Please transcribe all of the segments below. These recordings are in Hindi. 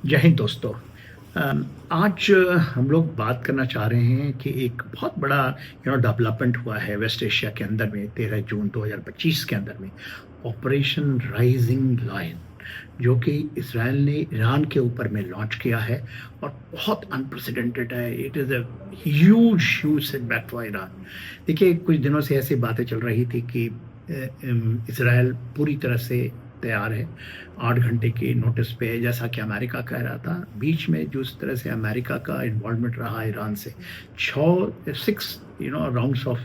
जय हिंद दोस्तों। आज हम लोग बात करना चाह रहे हैं कि एक बहुत बड़ा डेवलपमेंट हुआ है वेस्ट एशिया के अंदर में 13 जून 2025 के अंदर में ऑपरेशन राइजिंग लायन, जो कि इसराइल ने ईरान के ऊपर में लॉन्च किया है और बहुत अनप्रेसिडेंटेड है। It is a huge huge setback for Iran. देखिए, कुछ दिनों से ऐसी बातें चल रही थी कि इसराइल पूरी तरह से तैयार है, 8 घंटे की नोटिस पे है, जैसा कि अमेरिका कह रहा था। बीच में जिस तरह से अमेरिका का इन्वॉल्वमेंट रहा ईरान से, 6 राउंड्स ऑफ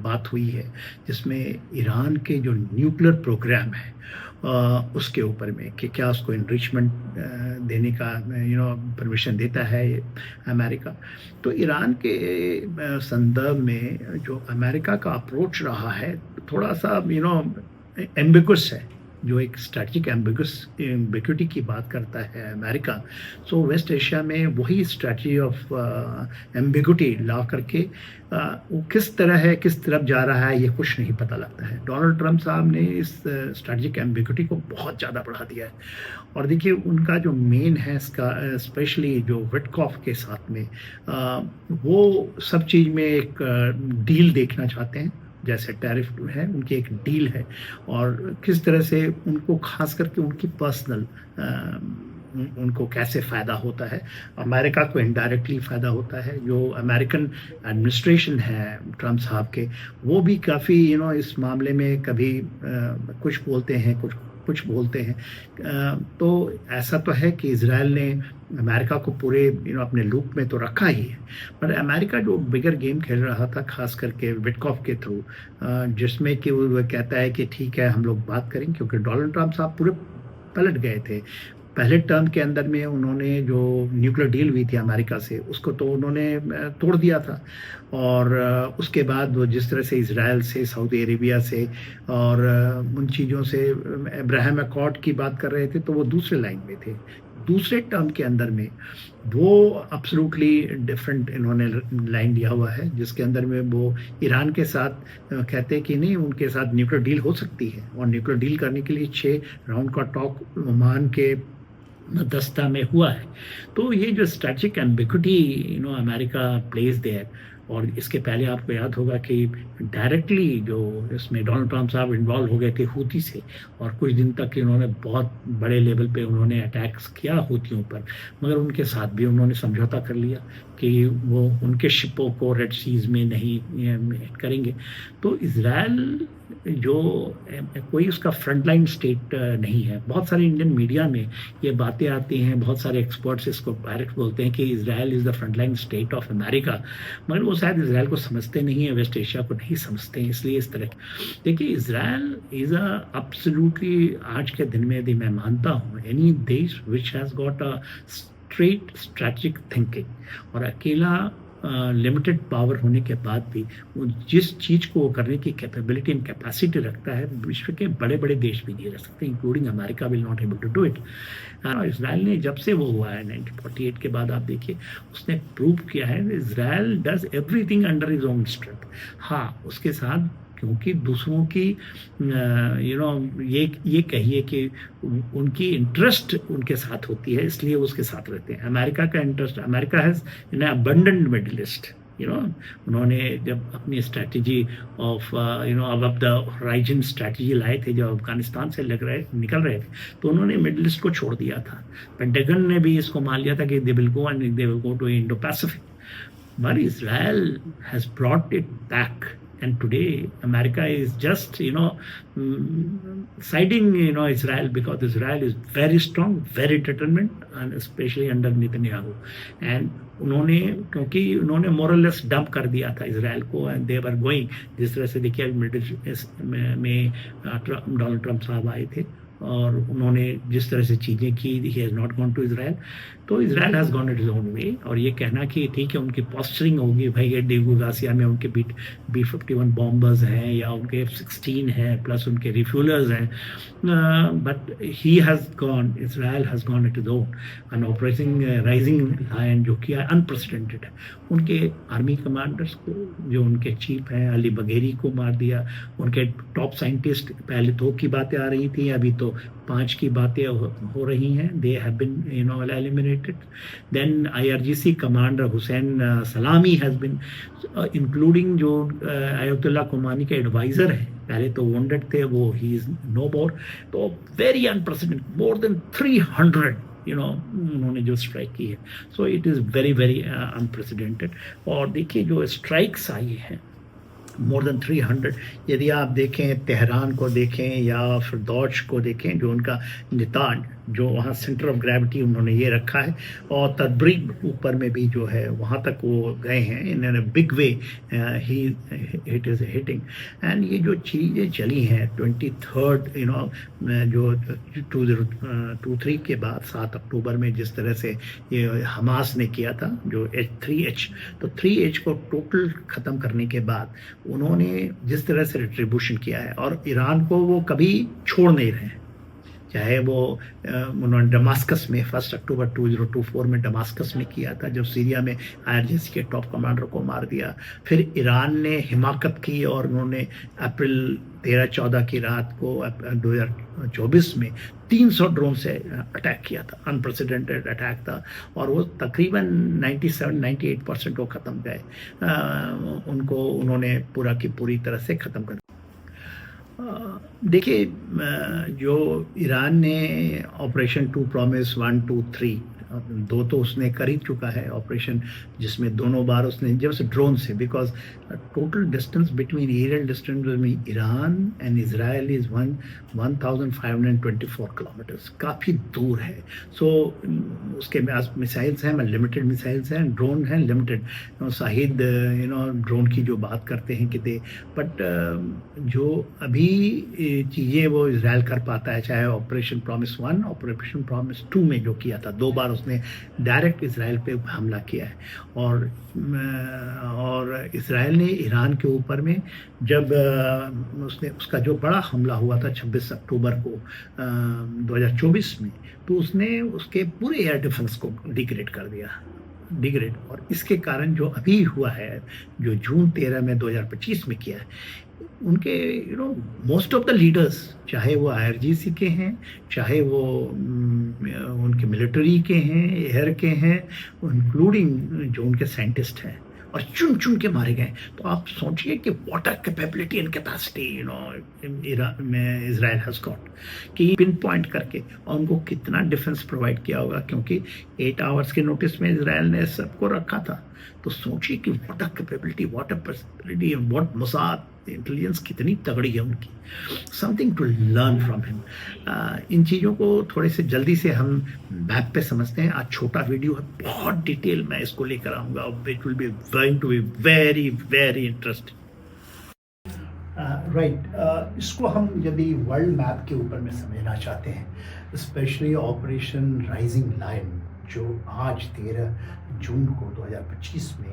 बात हुई है, जिसमें ईरान के जो न्यूक्लियर प्रोग्राम है उसके ऊपर में कि क्या उसको इनरिचमेंट देने का परमिशन देता है अमेरिका। तो ईरान के संदर्भ में जो अमेरिका का अप्रोच रहा है, थोड़ा सा एम्बिगस है। जो एक स्ट्रैटेजिक एम्बिग्युइटी की बात करता है अमेरिका, सो वेस्ट एशिया में वही स्ट्रैटेजी ऑफ एम्बिग्युइटी ला करके वो किस तरह है, किस तरफ जा रहा है, ये कुछ नहीं पता लगता है। डोनाल्ड ट्रंप साहब ने इस स्ट्रैटेजिक एम्बिग्युइटी को बहुत ज़्यादा बढ़ा दिया है। और देखिए, उनका जो मेन है इसका, स्पेशली जो विटकॉफ के साथ में वो सब चीज़ में एक डील देखना चाहते हैं। जैसे टैरिफ है, उनकी एक डील है, और किस तरह से उनको खास करके उनकी पर्सनल उनको कैसे फ़ायदा होता है, अमेरिका को इनडायरेक्टली फ़ायदा होता है। जो अमेरिकन एडमिनिस्ट्रेशन है ट्रम्प साहब के, वो भी काफ़ी इस मामले में कभी कुछ बोलते हैं, कुछ कुछ बोलते हैं। तो ऐसा तो है कि इज़राइल ने अमेरिका को पूरे अपने लूप में तो रखा ही है, पर अमेरिका जो बिगर गेम खेल रहा था, खास करके विटकॉफ के थ्रू, जिसमें कि वो कहता है कि ठीक है, हम लोग बात करेंगे, क्योंकि डोनाल्ड ट्रम्प साहब पूरे पलट गए थे। पहले टर्म के अंदर में उन्होंने जो न्यूक्लियर डील हुई थी अमेरिका से, उसको तो उन्होंने तोड़ दिया था। और उसके बाद वो जिस तरह से इज़राइल से, सऊदी अरेबिया से और उन चीज़ों से अब्राहम अकॉर्ड की बात कर रहे थे, तो वो दूसरे लाइन में थे। दूसरे टर्म के अंदर में वो अब्सोल्युटली डिफरेंट इन्होंने लाइन लिया हुआ है, जिसके अंदर में वो ईरान के साथ कहते हैं कि नहीं, उनके साथ न्यूक्लियर डील हो सकती है, और न्यूक्लियर डील करने के लिए 6 राउंड का टॉक ओमान के मध्यस्थता में हुआ है। तो ये जो strategic ambiguity America place there, और इसके पहले आपको याद होगा कि डायरेक्टली जो इसमें डोनाल्ड ट्रम्प साहब इन्वॉल्व हो गए थे हूती से, और कुछ दिन तक इन्होंने बहुत बड़े लेवल पे उन्होंने अटैक्स किया हूतियों पर, मगर उनके साथ भी उन्होंने समझौता कर लिया कि वो उनके शिपों को रेड सीज में नहीं करेंगे। तो इज़राइल जो कोई उसका फ्रंटलाइन स्टेट नहीं है। बहुत सारे इंडियन मीडिया में ये बातें आती हैं, बहुत सारे एक्सपर्ट्स इसको डायरेक्ट बोलते हैं कि Israel is the frontline state of America, मगर वो शायद इज़राइल को समझते नहीं है, वेस्ट एशिया को नहीं समझते हैं, इसलिए इस तरह। देखिए, इज़राइल इज़ अ एब्सोल्युटली, आज के दिन में यदि मैं मानता हूँ, एनी देश which has got a straight strategic thinking, और अकेला लिमिटेड पावर होने के बाद भी वो जिस चीज़ को करने की कैपेबिलिटी एंड कैपेसिटी रखता है, विश्व के बड़े बड़े देश भी नहीं रख सकते, including America will not able to do it. Israel ने जब से वो हुआ है 1948 के बाद, आप देखिए, उसने प्रूव किया है Israel does everything under his own strength. हाँ, उसके साथ क्योंकि दूसरों की ये कहिए कि उनकी इंटरेस्ट उनके साथ होती है, इसलिए उसके साथ रहते हैं। अमेरिका का interest, America has in abundant middle east, उन्होंने जब अपनी स्ट्रैटेजी ऑफ अब द होराइजन स्ट्रैटेजी लाए थे, जब अफगानिस्तान से निकल रहे थे, तो उन्होंने मिडिल ईस्ट को छोड़ दिया था। पेंटागन ने भी इसको मान लिया था कि they will go and they will go to Indo Pacific, but Israel has brought it back, and today America is just siding Israel, because Israel is very strong, very determined, and especially under Netanyahu. And उन्होंने, क्योंकि उन्होंने मोरलेस डंप कर दिया था इसराइल को, एंड दे वर गोइंग, जिस तरह से देखिए मिडिल में डोनाल्ड ट्रम्प साहब आए थे, और उन्होंने जिस तरह से चीज़ें की, he has not gone to Israel, तो Israel has gone it is own way. और ये कहना कि ठीक है, उनकी पॉस्चरिंग होगी, भाई ये डेगू गासिया में उनके B-51 बॉम्बर्स हैं, या उनके F-16 हैं, प्लस उनके रिफ्यूलर्स हैं, but he has gone, Israel has gone it is own and operating rising lion, जो कि अनप्रेसिडेंटेड है। उनके आर्मी कमांडर्स को, जो उनके चीफ हैं अली बघेरी को मार दिया, उनके टॉप साइंटिस्ट, पहले तो की बातें आ रही थी, अभी तो 5 की बातें हो रही हैं, they have been eliminated. Then IRGC commander Hossein Salami has been including जो अयतुल्ला खुमानी के एडवाइज़र हैं, पहले तो वॉन्डेड थे, वो ही इज़ नो मोर। तो वेरी अनप्रेसिडेंटेड, मोर देन 300 उन्होंने जो स्ट्राइक की है। So it is very very unprecedented. और देखिए जो स्ट्राइक्स आई हैं मोर देन 300, यदि आप देखें तेहरान को देखें या फिर दौच को देखें, जो उनका नितान जो वहाँ सेंटर ऑफ ग्रेविटी उन्होंने ये रखा है, और तब्रीक ऊपर में भी जो है वहाँ तक वो गए हैं in big way, he it is hitting. And ये जो चीज़ें चली हैं 23 जो 2023 के बाद 7 अक्टूबर में जिस तरह से ये हमास ने किया था जो 3H, तो 3H को टोटल ख़त्म करने के बाद उन्होंने जिस तरह से रिट्रीब्यूशन किया है, और ईरान को वो कभी छोड़ नहीं रहे हैं। चाहे वो उन्होंने डमास्कस में 1 अक्टूबर 2024 में डमास्कस में किया था, जब सीरिया में IRGC के टॉप कमांडर को मार दिया। फिर ईरान ने हिमाकत की और उन्होंने अप्रैल 13-14 की रात को 2024 में 300 ड्रोन से अटैक किया था, अनप्रेसिडेंटेड अटैक था, और वो तकरीबन 97-98% को ख़त्म गए, उनको उन्होंने पूरा की पूरी तरह से ख़त्म कर। देखिए जो ईरान ने ऑपरेशन 2 प्रॉमिस 1, 2, 3 2 तो उसने कर ही चुका है ऑपरेशन, जिसमें दोनों बार उसने जब से ड्रोन से, because total distance between aerial distance between Iran and Israel is 1524 kilometers, काफ़ी दूर है। सो उसके पास मिसाइल्स हैं, लिमिटेड मिसाइल्स हैं, ड्रोन हैं लिमिटेड। शाहिद ड्रोन की जो बात करते हैं कि बट जो अभी चीज़ें वो इजराइल कर पाता है, चाहे ऑपरेशन प्रॉमिस 1, ऑपरेशन प्रॉमिस 2 में जो किया था, 2 बार उसने डायरेक्ट इजराइल पे हमला किया है। और इजराइल ने ईरान के ऊपर में जब उसका जो बड़ा हमला हुआ था 26 अक्टूबर को 2024 में, तो उसने उसके पूरे एयर डिफेंस को डिग्रेड कर दिया, और इसके कारण जो अभी हुआ है, जो जून 13 में 2025 में किया है, उनके मोस्ट ऑफ द लीडर्स, चाहे वो IRGC के हैं, चाहे वो उनके मिलिट्री के हैं, एयर के हैं, इंक्लूडिंग जो उनके साइंटिस्ट हैं, और चुन चुन के मारे गए। तो आप सोचिए कि what are capability and capacity Iran में इजराइल हैज़ गॉट, कि पिन पॉइंट करके, और उनको कितना डिफेंस प्रोवाइड किया होगा, क्योंकि 8 आवर्स के नोटिस में इजराइल ने सबको रखा था। तो सोचिए कि what are capability, what are personality, what Mossad intelligence कितनी तगड़ी है उनकी। Something to learn from him. इन चीज़ों को थोड़े से जल्दी से हम मैप पे समझते हैं। आज छोटा वीडियो है, बहुत डिटेल में इसको लेकर आऊँगा, it will be going to be very very interesting. Right, इसको हम यदि वर्ल्ड मैप के ऊपर में समझना चाहते हैं, स्पेशली ऑपरेशन राइजिंग लायन जो आज 13 जून को 2025 में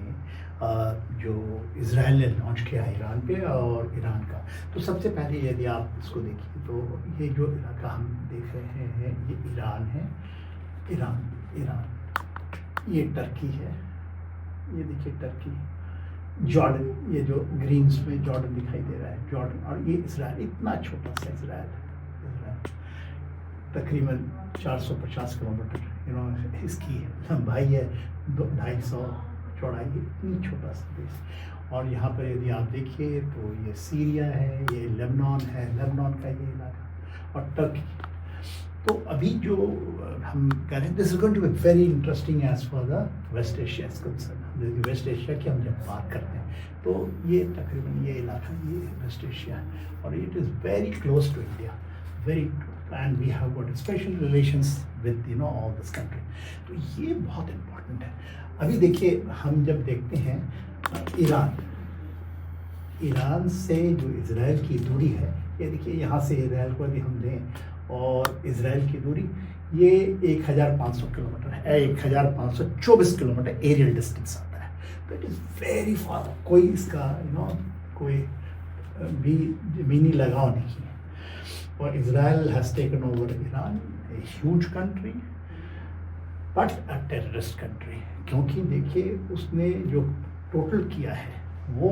जो इजराइल ने लॉन्च किया है ईरान पे और ईरान का। तो सबसे पहले यदि आप इसको देखिए, तो ये जो इलाका हम देख रहे हैं, ये ईरान है, ईरान, ये टर्की है, ये देखिए टर्की, जॉर्डन, ये जो ग्रीन्स में जॉर्डन दिखाई दे रहा है, जॉर्डन, और ये इजराइल, इतना छोटा सा इजराइल तकरीबन 450 किलोमीटर इसकी लंबाई है, 250 चौड़ाई, इतनी छोटा सा देश। और यहाँ पर यदि आप देखिए तो ये सीरिया है, ये लेबनान है, लेबनान का ये इलाका, और टर्की। तो अभी जो हम कह रहे हैं, this is going to be very interesting as for the West Asia is concern. West Asia की हम जब बात करते हैं, तो ये तकरीबन ये इलाका, ये वेस्ट एशिया है, और it is very close to India, very, and we have got special relations with all this country। तो ये बहुत इम्पोर्टेंट है। अभी देखिए, हम जब देखते हैं ईरान से जो इजराइल की दूरी है, ये देखिए, यहाँ से इजराइल को यदि हम लें और इजराइल की दूरी, ये 1500 किलोमीटर है, 1524 किलोमीटर एरियल डिस्टेंस आता है। तो इट इज़ वेरी फार, कोई इसका कोई भी ज़मीनी लगाव नहीं है। और Israel has taken over Iran, a huge country, but a terrorist country। क्योंकि देखिए, उसने जो टोटल किया है वो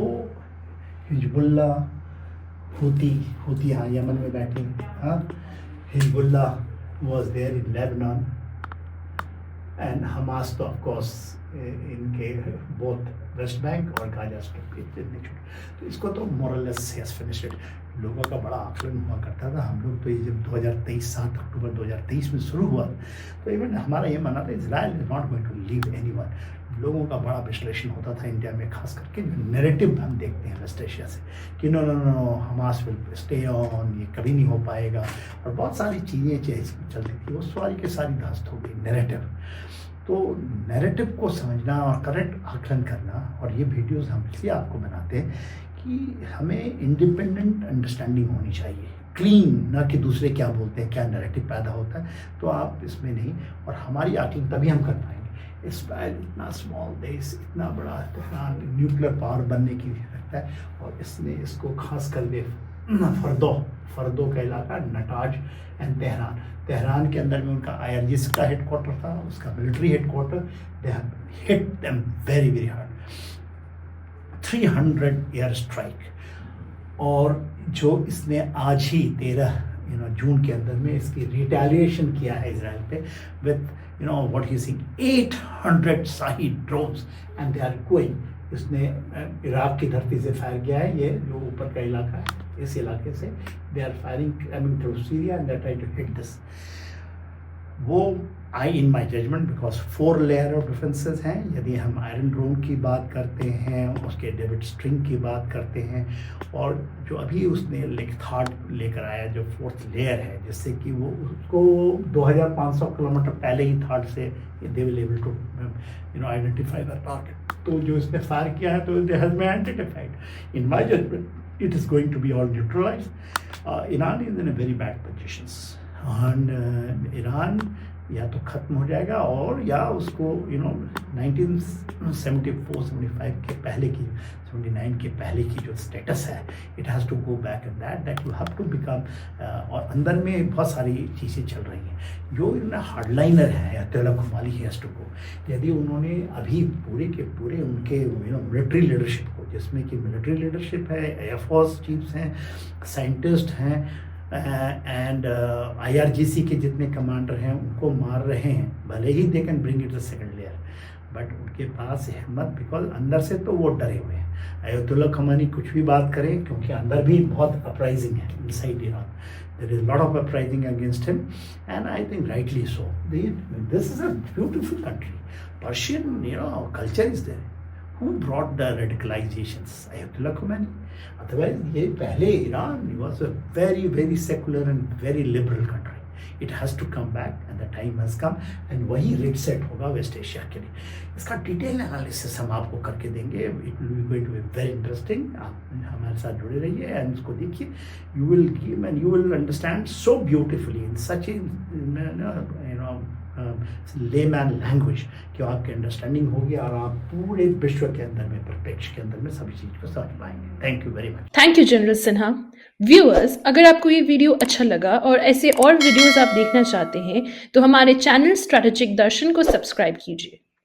हिजबुल्ला, हूती, हाँ, यमन में बैठे, हाँ, Hezbollah was there in Lebanon, and Hamas तो of course इनके both वेस्ट बैंक और गाजा स्ट्रिप के जितने छोटे, तो इसको तो मोरलेस हैज फिनिश्ड। लोगों का बड़ा आकलन हुआ करता था, हम लोग तो ये जब 2023 7 अक्टूबर 2023 में शुरू हुआ, तो इवन हमारा ये मानना था Israel is not going to leave anyone. लोगों का बड़ा विश्लेषण होता था इंडिया में, खास करके नैरेटिव हम देखते हैं वेस्ट एशिया से कि no no no Hamas will stay on, ये कभी नहीं हो पाएगा, और बहुत सारी चीज़ें चलती थी, वो सारी के सारी ध्वस्त हो गई नैरेटिव। तो नैरेटिव को समझना और करेक्ट आकलन करना, और ये वीडियोस हम इसलिए आपको बनाते हैं कि हमें इंडिपेंडेंट अंडरस्टैंडिंग होनी चाहिए, क्लीन, ना कि दूसरे क्या बोलते हैं, क्या नैरेटिव पैदा होता है, तो आप इसमें नहीं। और हमारी आर्टिंग तभी हम कर पाएंगे। इसराइल इतना स्मॉल देश, इतना बड़ा, इतना न्यूक्लियर पावर बनने की रखता है, और इसने इसको खास कर दे फर्दो का इलाका, नटाज एंड तेहरान के अंदर में उनका IRGC का हेडक्वार्टर था, उसका military headquarter, they have hit them very very hard, 300 air strike. और जो इसने आज ही 13 जून के अंदर में इसकी रिटेलिएशन किया है इजराइल पे with what he sing 800 Shahed drones and they are going. इसने इराक की धरती से फायर किया है, ये जो ऊपर का इलाका है, इस इलाके से they are firing coming through Syria and they try to hit this. वो in my judgement because 4 layer of defences हैं। यदि हम आयरन डोम की बात करते हैं, उसके डेविड स्ट्रिंग की बात करते हैं, और जो अभी उसने थर्ड लेकर आया जो 4th लेयर है, जिससे कि वो उसको 2500 किलोमीटर पहले ही थर्ड से they will able to identify the target. तो जो इसने फायर किया है तो they has been identified. In my judgement it is going to be all neutralized. Iran is in a very bad positions, and Iran या तो ख़त्म हो जाएगा, और या उसको 1974-75 के पहले की, 79 के पहले की जो स्टेटस है, it has to go back in that you have to become. और अंदर में बहुत सारी चीज़ें चल रही हैं। जो हार्डलाइनर है अयतुल्ला खुमानी हैज़ टू गो। यदि उन्होंने अभी पूरे के पूरे उनके मिलिट्री लीडरशिप को, जिसमें कि मिलिट्री लीडरशिप है, एयरफोर्स चीफ्स हैं, साइंटिस्ट हैं, एंड IRGC के जितने कमांडर हैं, उनको मार रहे हैं, भले ही they can bring it the second layer, but उनके पास हिम्मत, बिकॉज अंदर से तो वो डरे हुए हैं। अयतुल्ला खमेनी कुछ भी बात करें, क्योंकि अंदर भी बहुत अपराइजिंग है inside Iran, there is lot of uprising against him, and I think rightly so. This is a beautiful country, Persian culture is there. Who brought the radicalizations? Ayatollah Khomeini. Otherwise, ये पहले Iran was a very very secular and very liberal country. It has to come back and the time has come, and वही रेट सेट होगा वेस्ट एशिया के लिए। इसका डिटेल एनालिसिस हम आपको करके देंगे। It will be going to be very interesting. आप हमारे साथ जुड़े रहिए एंड इसको देखिए। You will give and you will understand so beautifully in such layman language कि आपकी अंडरस्टैंडिंग होगी, और आप पूरे विश्व के अंदर में, परिप्रेक्ष्य के अंदर में सभी चीज़ को समझ पाएंगे। Thank you very much. Thank you general Sinha. Viewers, अगर आपको ये वीडियो अच्छा लगा और ऐसे और वीडियोस आप देखना चाहते हैं तो हमारे चैनल स्ट्रैटेजिक दर्शन को सब्सक्राइब कीजिए।